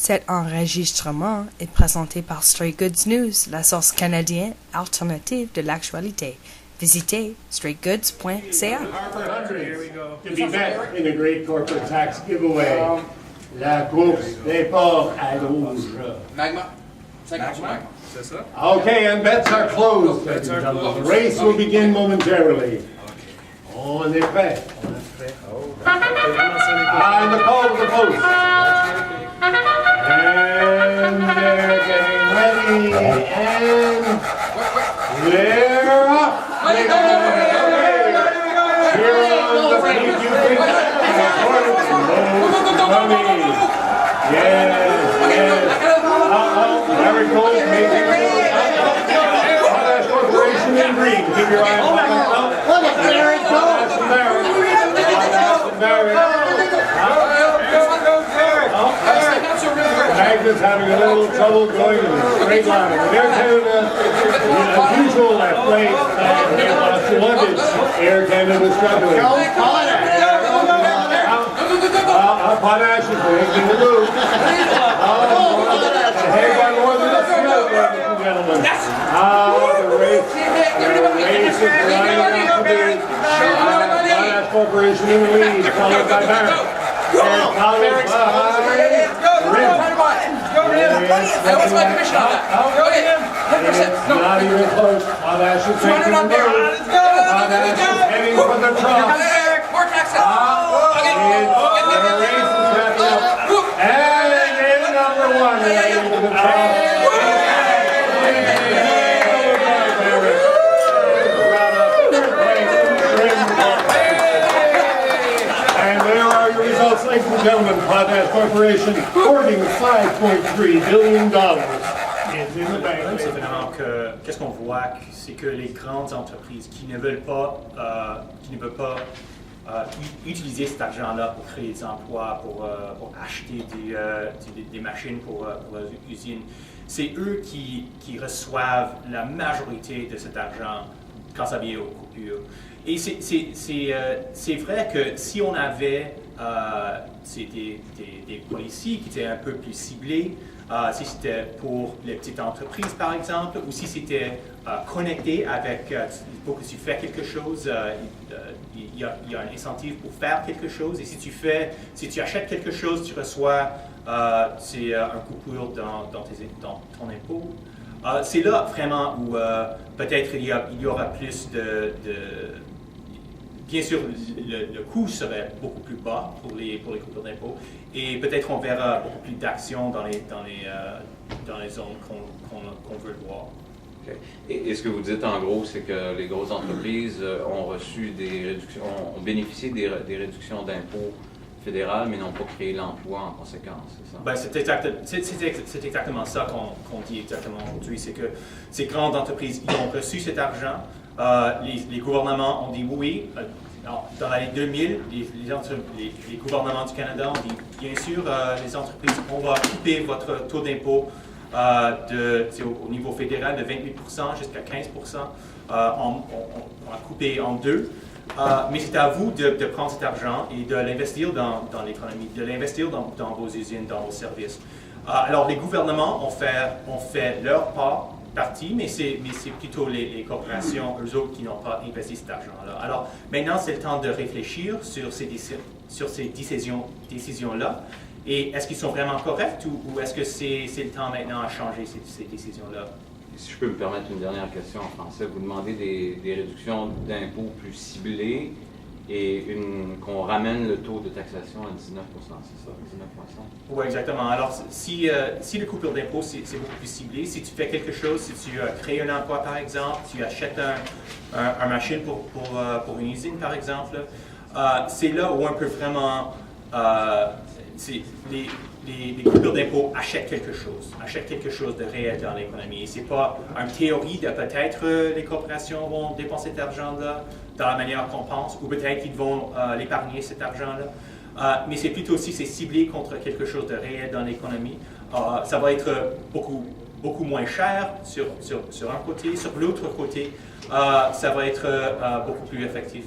Cet enregistrement est présenté par Straight Goods News, la source canadienne alternative de l'actualité. Visitez straightgoods.ca. To be met in a great corporate tax giveaway. La course des porcs à rouge. Magma. Magma. C'est ça? Okay, and bets are closed. The race will begin momentarily. On est prêt. And the call to the post. And they're getting ready. And they're off. Here on the PQ There it goes. Potash Corporation in green. Keep your eye on that. There it goes. Magnus having a little trouble going in a straight line. There's as usual at plate. Air Canada was struggling. Potash is making the move. Ahead by more than a field, ladies and gentlemen. The race is running up to the Potash Corporation in the lead, followed by Barrett. And Collins What's my commission on that? Go ahead. 10%. No. Not even close. Potash is making the move. Potash is heading for the trough. More taxes. The race is wrapping up. And in number one, heading to the trough. And there are your results, ladies and gentlemen. Potash Corporation hoarding $5.3 billion. It's in the bank. C'est vraiment que qu'est-ce qu'on voit, c'est que les grandes entreprises qui ne veulent pas, utiliser cet argent-là pour créer des emplois, pour acheter des machines pour leurs usines, c'est eux qui reçoivent la majorité de cet argent quand ça vient aux coupures. Et c'est vrai que si on avait des policiers qui étaient un peu plus ciblés, si c'était pour les petites entreprises par exemple, ou si c'était connecté avec, pour que tu fais quelque chose, il y a un incentive pour faire quelque chose, et si tu achètes quelque chose, tu reçois un coupure dans ton impôt. C'est là vraiment où peut-être il y aura plus de bien sûr, le coût serait beaucoup plus bas pour les coupures d'impôts, et peut-être on verra beaucoup plus d'actions dans les zones qu'on veut voir. Okay. Et ce que vous dites en gros, c'est que les grosses entreprises ont reçu des réductions, ont bénéficié des réductions d'impôts fédérales, mais n'ont pas créé l'emploi en conséquence, c'est ça? Ben, c'est exactement ça qu'on dit exactement aujourd'hui, c'est que ces grandes entreprises ils ont reçu cet argent. Les gouvernements ont dit oui. Dans l'année 2000, les gouvernements du Canada ont dit bien sûr, les entreprises, on va couper votre taux d'impôt au niveau fédéral de 28% jusqu'à 15%. On a coupé en deux. Mais c'est à vous de prendre cet argent et de l'investir dans l'économie, de l'investir dans vos usines, dans vos services. Alors les gouvernements ont fait leur partie, mais c'est plutôt les corporations, eux autres, qui n'ont pas investi cet argent-là. Alors maintenant, c'est le temps de réfléchir sur ces décisions-là. Et est-ce qu'ils sont vraiment corrects ou est-ce que c'est le temps maintenant à changer ces décisions-là? Si je peux me permettre une dernière question en français, vous demandez des réductions d'impôts plus ciblées et qu'on ramène le taux de taxation à 19%, c'est ça, 19%? Oui, exactement. Alors, si le coupure d'impôt, c'est beaucoup plus ciblé, si tu fais quelque chose, si tu crées un emploi, par exemple, tu achètes un machine pour une usine, par exemple, c'est là où on peut vraiment... les coupures d'impôt achètent quelque chose de réel dans l'économie. Et ce n'est pas une théorie de peut-être les corporations vont dépenser cet argent-là dans la manière qu'on pense, ou peut-être qu'ils vont l'épargner cet argent-là. Mais c'est plutôt si c'est ciblé contre quelque chose de réel dans l'économie, ça va être beaucoup moins cher sur un côté, sur l'autre côté, ça va être beaucoup plus effectif.